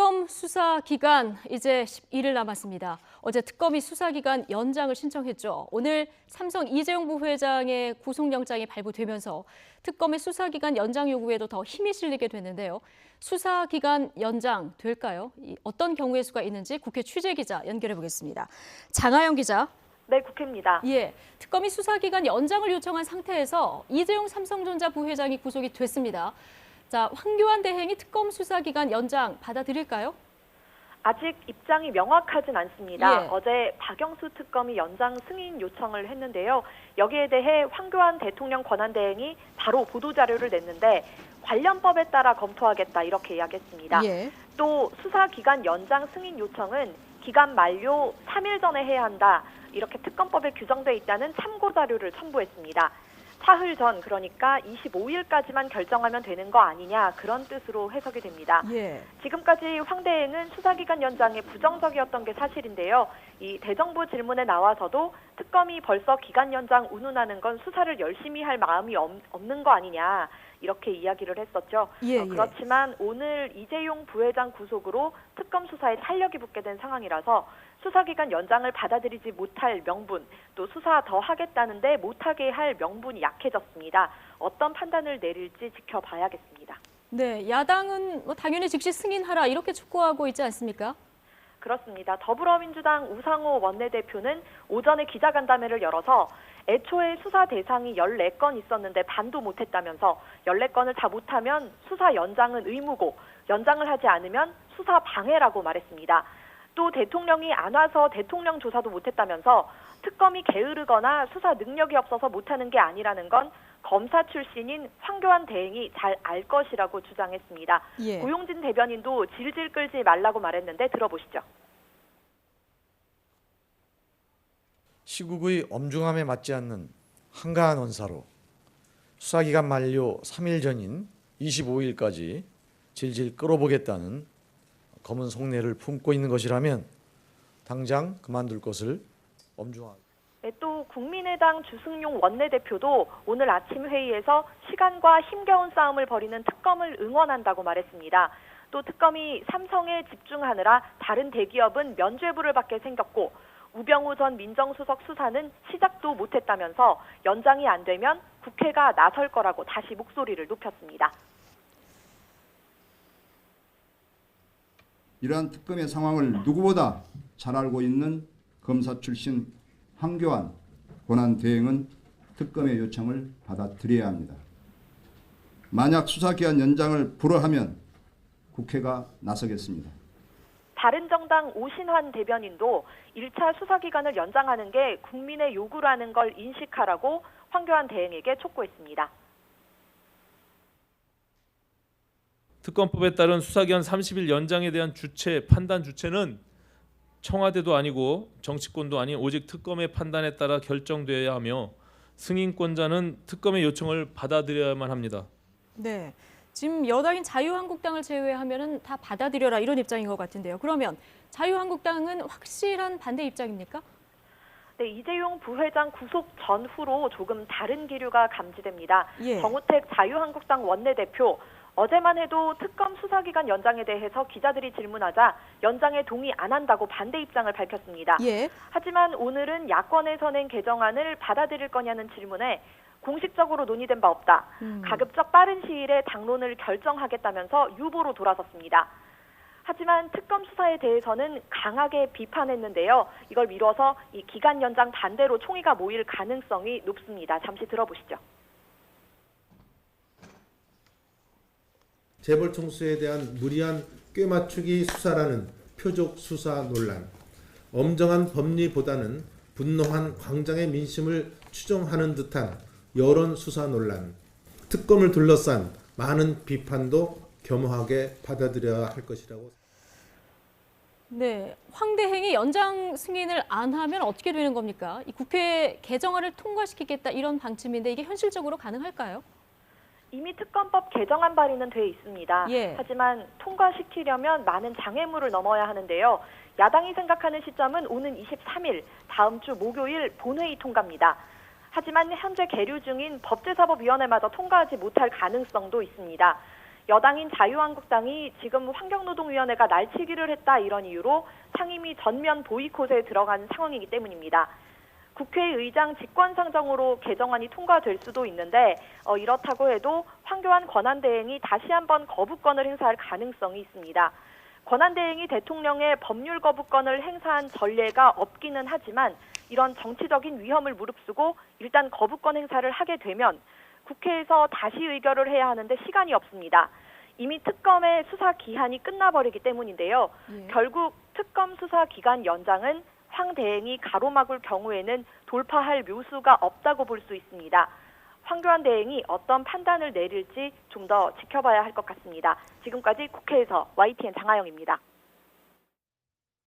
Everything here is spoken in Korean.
특검 수사 기간 이제 11일 남았습니다. 어제 특검이 수사 기간 연장을 신청했죠. 오늘 삼성 이재용 부회장의 구속영장이 발부되면서 특검의 수사 기간 연장 요구에도 더 힘이 실리게 됐는데요. 수사 기간 연장 될까요? 어떤 경우의 수가 있는지 국회 취재 기자 연결해 보겠습니다. 장하영 기자. 네, 국회입니다. 예, 특검이 수사 기간 연장을 요청한 상태에서 이재용 삼성전자 부회장이 구속이 됐습니다. 자, 황교안 대행이 특검 수사 기간 연장 받아들일까요? 아직 입장이 명확하진 않습니다. 예. 어제 박영수 특검이 연장 승인 요청을 했는데요. 여기에 대해 황교안 대통령 권한대행이 바로 보도자료를 냈는데 관련법에 따라 검토하겠다 이렇게 이야기했습니다. 예. 또 수사 기간 연장 승인 요청은 기간 만료 3일 전에 해야 한다. 이렇게 특검법에 규정돼 있다는 참고 자료를 첨부했습니다. 사흘 전, 그러니까 25일까지만 결정하면 되는 거 아니냐, 그런 뜻으로 해석이 됩니다. 예. 지금까지 황 대행은 수사기간 연장에 부정적이었던 게 사실인데요. 이 대정부 질문에 나와서도 특검이 벌써 기간 연장 운운하는 건 수사를 열심히 할 마음이 없는 거 아니냐, 이렇게 이야기를 했었죠. 예. 그렇지만 오늘 이재용 부회장 구속으로 특검 수사에 탄력이 붙게 된 상황이라서 수사기간 연장을 받아들이지 못할 명분, 또 수사 더 하겠다는데 못하게 할 명분이 약해졌습니다. 어떤 판단을 내릴지 지켜봐야겠습니다. 네, 야당은 당연히 즉시 승인하라 이렇게 촉구하고 있지 않습니까? 그렇습니다. 더불어민주당 우상호 원내대표는 오전에 기자간담회를 열어서 애초에 수사 대상이 14건 있었는데 반도 못했다면서 14건을 다 못하면 수사 연장은 의무고 연장을 하지 않으면 수사 방해라고 말했습니다. 또 대통령이 안 와서 대통령 조사도 못했다면서 특검이 게으르거나 수사 능력이 없어서 못하는 게 아니라는 건 검사 출신인 황교안 대행이 잘 알 것이라고 주장했습니다. 예. 고용진 대변인도 질질 끌지 말라고 말했는데 들어보시죠. 시국의 엄중함에 맞지 않는 한가한 언사로 수사기간 만료 3일 전인 25일까지 질질 끌어보겠다는 검은 속내를 품고 있는 것이라면 당장 그만둘 것을 엄중하게. 네, 또 국민의당 주승용 원내대표도 오늘 아침 회의에서 시간과 힘겨운 싸움을 벌이는 특검을 응원한다고 말했습니다. 또 특검이 삼성에 집중하느라 다른 대기업은 면죄부를 받게 생겼고 우병우 전 민정수석 수사는 시작도 못했다면서 연장이 안 되면 국회가 나설 거라고 다시 목소리를 높였습니다. 이러한 특검의 상황을 누구보다 잘 알고 있는 검사 출신 황교안 권한대행은 특검의 요청을 받아들여야 합니다. 만약 수사기한 연장을 불허하면 국회가 나서겠습니다. 바른정당 오신환 대변인도 1차 수사기간을 연장하는 게 국민의 요구라는 걸 인식하라고 황교안 대행에게 촉구했습니다. 특검법에 따른 수사기한 30일 연장에 대한 판단 주체는 청와대도 아니고 정치권도 아닌 오직 특검의 판단에 따라 결정되어야 하며 승인권자는 특검의 요청을 받아들여야만 합니다. 네, 지금 여당인 자유한국당을 제외하면은 다 받아들여라 이런 입장인 것 같은데요. 그러면 자유한국당은 확실한 반대 입장입니까? 네, 이재용 부회장 구속 전후로 조금 다른 기류가 감지됩니다. 예. 정우택 자유한국당 원내대표, 어제만 해도 특검 수사기간 연장에 대해서 기자들이 질문하자 연장에 동의 안 한다고 반대 입장을 밝혔습니다. 예. 하지만 오늘은 야권에서 낸 개정안을 받아들일 거냐는 질문에 공식적으로 논의된 바 없다. 가급적 빠른 시일에 당론을 결정하겠다면서 유보로 돌아섰습니다. 하지만 특검 수사에 대해서는 강하게 비판했는데요. 이걸 미뤄서 이 기간 연장 반대로 총의가 모일 가능성이 높습니다. 잠시 들어보시죠. 재벌 총수에 대한 무리한 꿰맞추기 수사라는 표적 수사 논란, 엄정한 법리보다는 분노한 광장의 민심을 추종하는 듯한 여론 수사 논란, 특검을 둘러싼 많은 비판도 겸허하게 받아들여야 할 것이라고. 네, 황 대행이 연장 승인을 안 하면 어떻게 되는 겁니까? 이 국회 개정안을 통과시키겠다 이런 방침인데 이게 현실적으로 가능할까요? 이미 특검법 개정안 발의는 돼 있습니다. 예. 하지만 통과시키려면 많은 장애물을 넘어야 하는데요. 야당이 생각하는 시점은 오는 23일, 다음 주 목요일 본회의 통과입니다. 하지만 현재 계류 중인 법제사법위원회마저 통과하지 못할 가능성도 있습니다. 여당인 자유한국당이 지금 환경노동위원회가 날치기를 했다 이런 이유로 상임위 전면 보이콧에 들어간 상황이기 때문입니다. 국회의장 직권상정으로 개정안이 통과될 수도 있는데 이렇다고 해도 황교안 권한대행이 다시 한번 거부권을 행사할 가능성이 있습니다. 권한대행이 대통령의 법률 거부권을 행사한 전례가 없기는 하지만 이런 정치적인 위험을 무릅쓰고 일단 거부권 행사를 하게 되면 국회에서 다시 의결을 해야 하는데 시간이 없습니다. 이미 특검의 수사 기한이 끝나버리기 때문인데요. 결국 특검 수사 기간 연장은 황 대행이 가로막을 경우에는 돌파할 묘수가 없다고 볼 수 있습니다. 황교안 대행이 어떤 판단을 내릴지 좀 더 지켜봐야 할 것 같습니다. 지금까지 국회에서 YTN 장하영입니다.